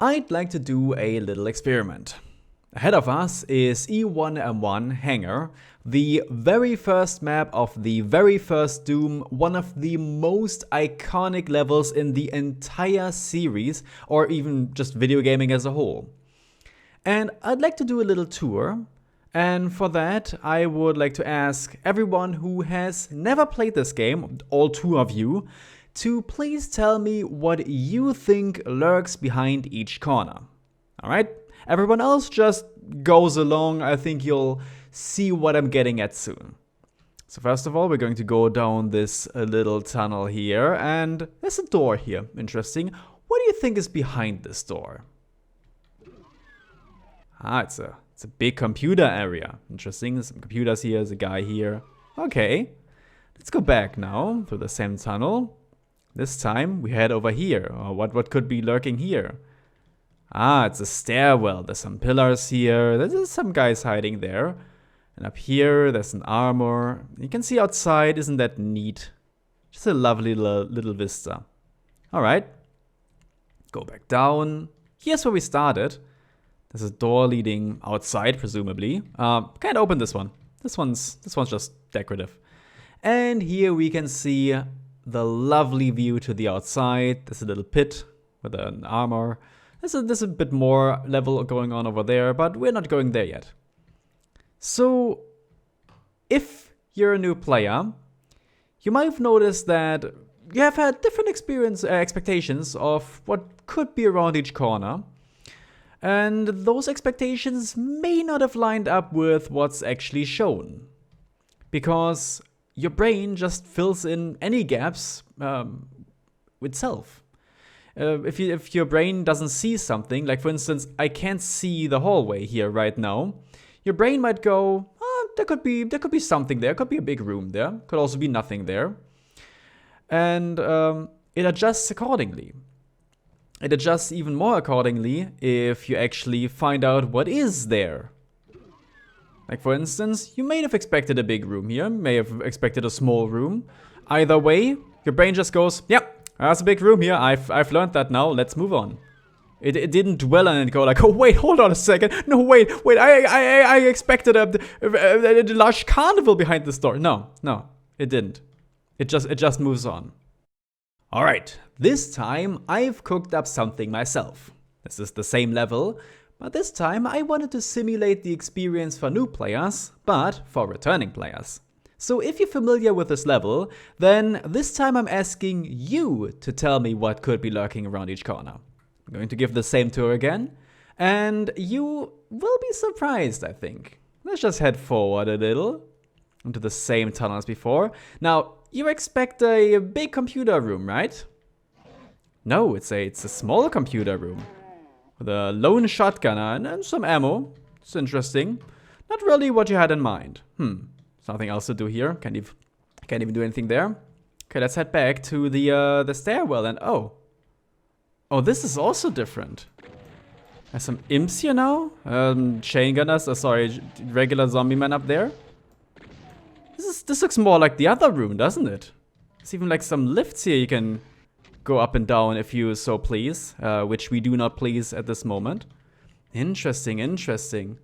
I'd like to do a little experiment. Ahead of us is E1M1 Hangar, the very first map of the very first Doom, one of the most iconic levels in the entire series, or even just video gaming as a whole. And I'd like to do a little tour, and for that I would like to ask everyone who has never played this game, all two of you, to please tell me what you think lurks behind each corner. Alright? Everyone else just goes along. I think you'll see what I'm getting at soon. So first of all, we're going to go down this little tunnel here, and there's a door here. Interesting. What do you think is behind this door? Ah, it's a big computer area. Interesting. There's some computers here. There's a guy here. Okay. Let's go back now through the same tunnel. This time we head over here. Or what could be lurking here? Ah, it's a stairwell. There's some pillars here. There's some guys hiding there. And up here, there's an armor. You can see outside. Isn't that neat? Just a lovely little vista. Alright. Go back down. Here's where we started. There's a door leading outside, presumably. Can't open this one. This one's just decorative. And here we can see the lovely view to the outside. There's a little pit with an armor. There's a bit more level going on over there, but we're not going there yet. So, if you're a new player, you might have noticed that you have had different expectations of what could be around each corner. And those expectations may not have lined up with what's actually shown. Because your brain just fills in any gaps itself. If your brain doesn't see something, like for instance, I can't see the hallway here right now, your brain might go, oh, there could be something there, could be a big room there, could also be nothing there. And it adjusts accordingly. It adjusts even more accordingly if you actually find out what is there. Like for instance, you may have expected a big room here, may have expected a small room. Either way, your brain just goes, yep, that's a big room here, I've learned that now, let's move on. It didn't dwell on it and go like, oh wait, hold on a second, no wait, I expected a large carnival behind this door. No, it didn't. It just moves on. Alright, this time I've cooked up something myself. This is the same level, but this time I wanted to simulate the experience for new players, but for returning players. So if you're familiar with this level, then this time I'm asking you to tell me what could be lurking around each corner. I'm going to give the same tour again, and you will be surprised, I think. Let's just head forward a little into the same tunnel as before. Now, you expect a big computer room, right? No, it's a small computer room with a lone shotgun and some ammo. It's interesting. Not really what you had in mind. There's nothing else to do here. Can't even do anything there. Okay, let's head back to the stairwell and oh, this is also different. There's some imps here now. Chain gunners. Sorry, regular zombie men up there. This looks more like the other room, doesn't it? There's even like some lifts here you can go up and down if you so please, which we do not please at this moment. Interesting.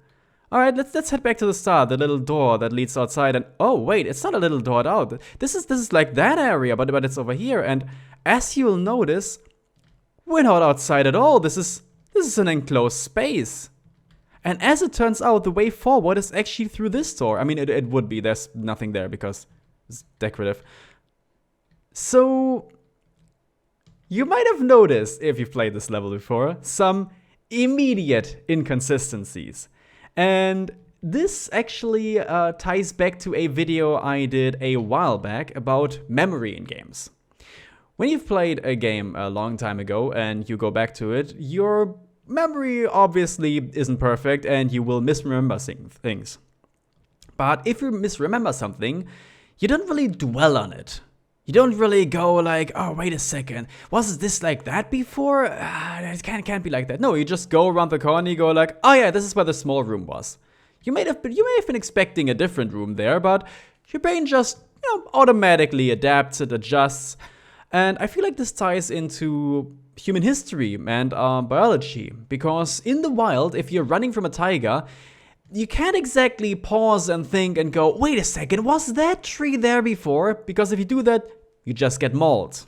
Alright, let's head back to the start, the little door that leads outside, and oh wait, it's not a little door out. This is like that area, but it's over here, and as you'll notice, we're not outside at all. This is an enclosed space. And as it turns out, the way forward is actually through this door. I mean, it would be. There's nothing there because it's decorative. So, you might have noticed, if you've played this level before, some immediate inconsistencies. And this actually ties back to a video I did a while back about memory in games. When you've played a game a long time ago and you go back to it, your memory obviously isn't perfect and you will misremember things. But if you misremember something, you don't really dwell on it. You don't really go like, oh, wait a second, wasn't this like that before? It can't be like that. No, you just go around the corner and you go like, oh yeah, this is where the small room was. You may have been expecting a different room there, but your brain just automatically adapts, it adjusts. And I feel like this ties into human history and biology, because in the wild, if you're running from a tiger, you can't exactly pause and think and go, wait a second, was that tree there before? Because if you do that, you just get mauled.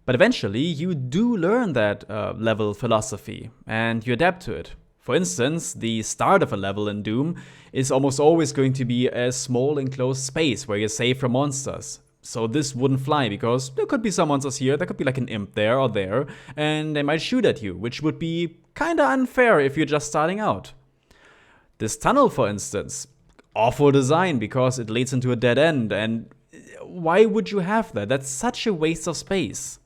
But eventually, you do learn that level philosophy, and you adapt to it. For instance, the start of a level in Doom is almost always going to be a small enclosed space where you're safe from monsters. So this wouldn't fly, because there could be some monsters here, there could be like an imp there or there, and they might shoot at you, which would be kinda unfair if you're just starting out. This tunnel, for instance, awful design because it leads into a dead end, and why would you have that? That's such a waste of space.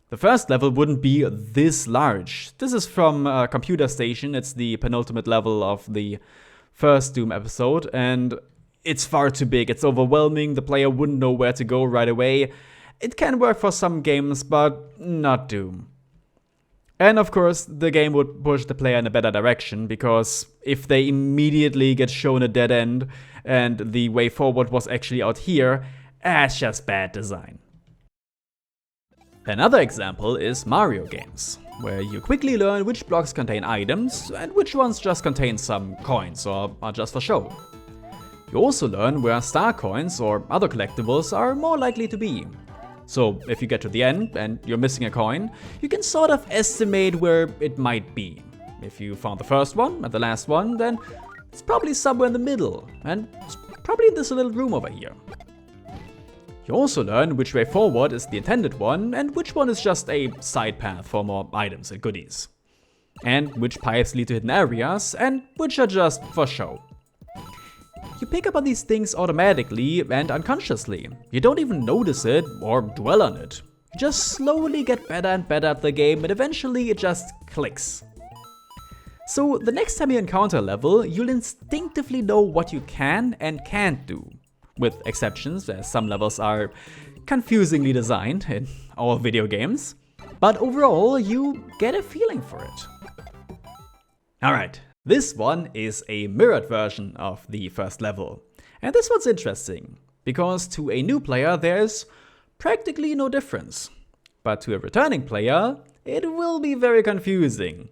The first level wouldn't be this large. This is from Computer Station, it's the penultimate level of the first Doom episode, and it's far too big, it's overwhelming, the player wouldn't know where to go right away. It can work for some games, but not Doom. And of course, the game would push the player in a better direction, because if they immediately get shown a dead end and the way forward was actually out here, it's just bad design. Another example is Mario games, where you quickly learn which blocks contain items and which ones just contain some coins or are just for show. You also learn where star coins or other collectibles are more likely to be. So if you get to the end and you're missing a coin, you can sort of estimate where it might be. If you found the first one and the last one, then it's probably somewhere in the middle, and it's probably in this little room over here. You also learn which way forward is the intended one and which one is just a side path for more items and goodies. And which pipes lead to hidden areas and which are just for show. You pick up on these things automatically and unconsciously. You don't even notice it or dwell on it. You just slowly get better and better at the game, and eventually it just clicks. So the next time you encounter a level, you'll instinctively know what you can and can't do. With exceptions, as some levels are confusingly designed in all video games. But overall, you get a feeling for it. Alright. This one is a mirrored version of the first level. And this one's interesting, because to a new player there's practically no difference. But to a returning player, it will be very confusing.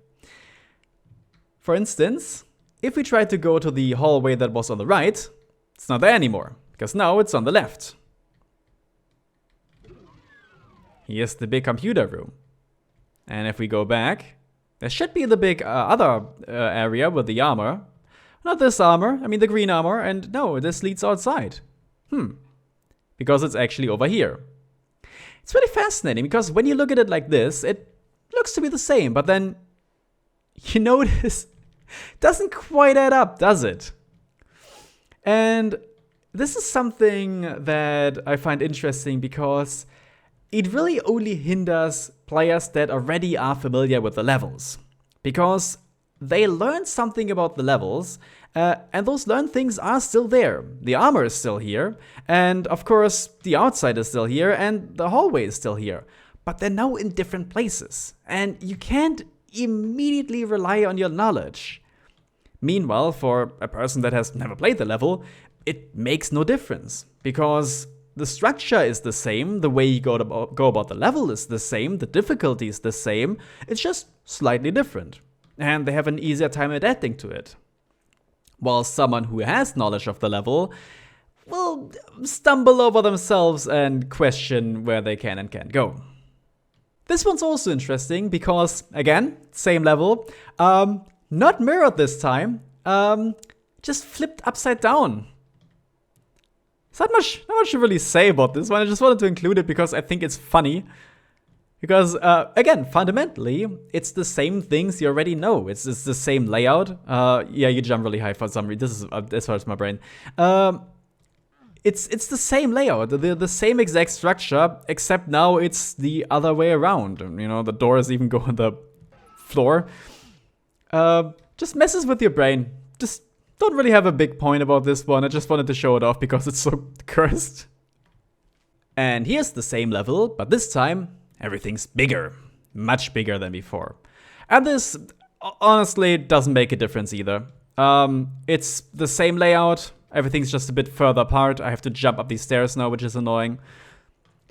For instance, if we try to go to the hallway that was on the right, it's not there anymore, because now it's on the left. Here's the big computer room. And if we go back, there should be the big other area with the armor. Not this armor, I mean the green armor, and no, this leads outside. Because it's actually over here. It's really fascinating, because when you look at it like this, it looks to be the same, but then you notice it doesn't quite add up, does it? And this is something that I find interesting, because it really only hinders players that already are familiar with the levels. Because they learn something about the levels, and those learned things are still there. The armor is still here, and of course the outside is still here, and the hallway is still here. But they're now in different places, and you can't immediately rely on your knowledge. Meanwhile, for a person that has never played the level, it makes no difference, because the structure is the same, the way you go about the level is the same, the difficulty is the same, it's just slightly different. And they have an easier time adapting to it. While someone who has knowledge of the level will stumble over themselves and question where they can and can't go. This one's also interesting because, again, same level, not mirrored this time, just flipped upside down. There's not much to really say about this one. I just wanted to include it because I think it's funny. Because, again, fundamentally, it's the same things you already know. It's the same layout. Yeah, you jump really high for some reason. This is as far as my brain. It's the same layout, the same exact structure, except now it's the other way around. You know, the doors even go on the floor. Just messes with your brain. Just don't really have a big point about this one. I just wanted to show it off because it's so cursed. And here's the same level, but this time everything's bigger. Much bigger than before. And this, honestly, doesn't make a difference either. It's the same layout. Everything's just a bit further apart. I have to jump up these stairs now, which is annoying.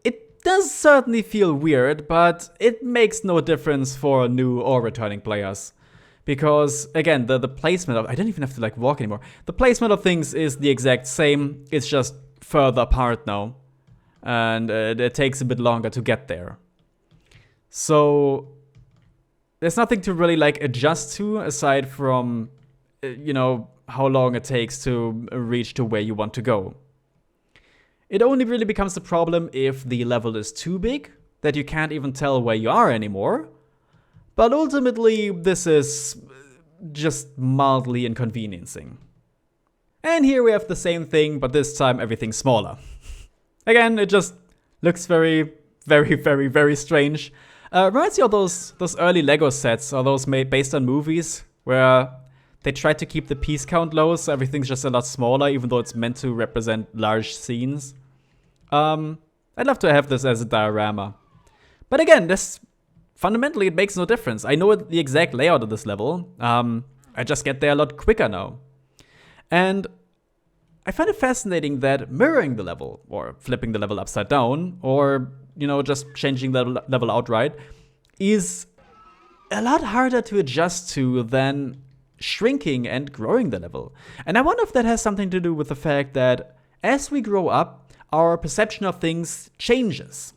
It does certainly feel weird, but it makes no difference for new or returning players. Because, again, the placement of... I don't even have to, like, walk anymore. The placement of things is the exact same, it's just further apart now. And it takes a bit longer to get there. So, there's nothing to really, like, adjust to, aside from, you know, how long it takes to reach to where you want to go. It only really becomes a problem if the level is too big, that you can't even tell where you are anymore. But ultimately, this is just mildly inconveniencing. And here we have the same thing, but this time everything's smaller. Again, it just looks very, very, very, very strange. Reminds me of those early Lego sets, or those made based on movies, where they tried to keep the piece count low, so everything's just a lot smaller, even though it's meant to represent large scenes. I'd love to have this as a diorama. But again, fundamentally it makes no difference. I know the exact layout of this level. I just get there a lot quicker now. And I find it fascinating that mirroring the level, or flipping the level upside down, or, you know, just changing the level outright, is a lot harder to adjust to than shrinking and growing the level. And I wonder if that has something to do with the fact that as we grow up, our perception of things changes.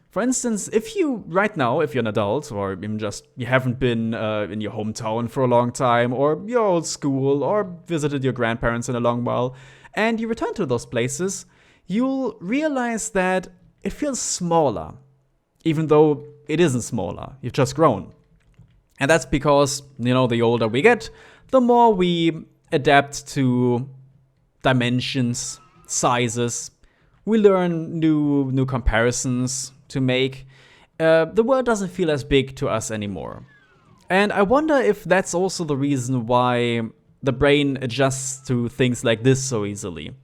For instance, if you're an adult, or even just you haven't been in your hometown for a long time, or your old school, or visited your grandparents in a long while, and you return to those places, you'll realize that it feels smaller, even though it isn't smaller, you've just grown. And that's because, you know, the older we get, the more we adapt to dimensions, sizes. We learn new comparisons to make. The world doesn't feel as big to us anymore. And I wonder if that's also the reason why the brain adjusts to things like this so easily.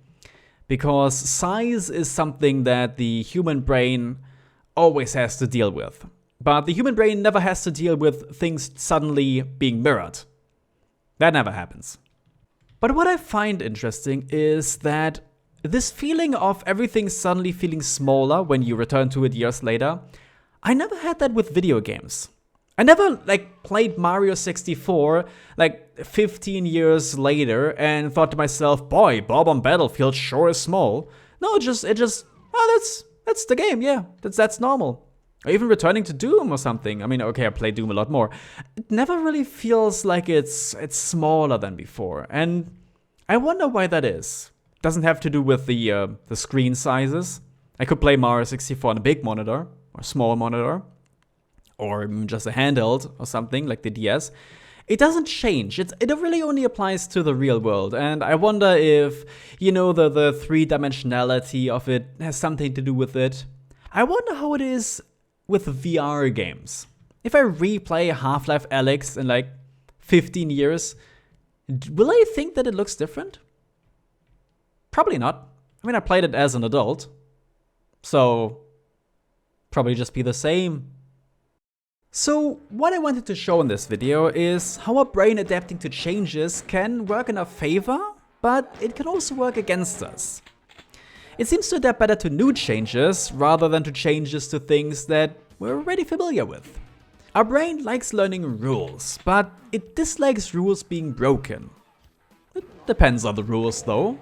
Because size is something that the human brain always has to deal with. But the human brain never has to deal with things suddenly being mirrored. That never happens. But what I find interesting is that this feeling of everything suddenly feeling smaller when you return to it years later, I never had that with video games. I never, like, played Mario 64, like, 15 years later and thought to myself, boy, Bob on Battlefield sure is small. No, that's the game, yeah, that's normal. Or even returning to Doom or something. I mean, okay, I play Doom a lot more. It never really feels like it's smaller than before, and I wonder why that is. Doesn't have to do with the screen sizes. I could play Mario 64 on a big monitor, or a small monitor, or even just a handheld or something like the DS. It doesn't change. It really only applies to the real world. And I wonder if, you know, the three-dimensionality of it has something to do with it. I wonder how it is with VR games. If I replay Half-Life Alyx in like 15 years, will I think that it looks different? Probably not. I mean, I played it as an adult, so probably just be the same. So what I wanted to show in this video is how our brain adapting to changes can work in our favor, but it can also work against us. It seems to adapt better to new changes rather than to changes to things that we're already familiar with. Our brain likes learning rules, but it dislikes rules being broken. It depends on the rules though.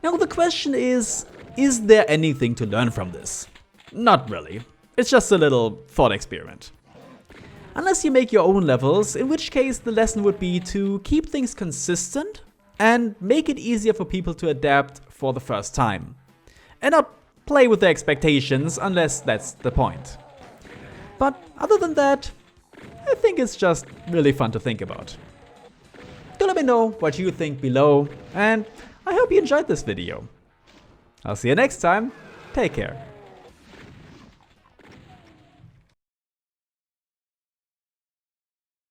Now the question is there anything to learn from this? Not really. It's just a little thought experiment. Unless you make your own levels, in which case the lesson would be to keep things consistent and make it easier for people to adapt for the first time. And not play with their expectations unless that's the point. But other than that, I think it's just really fun to think about. Do let me know what you think below, and I hope you enjoyed this video. I'll see you next time. Take care.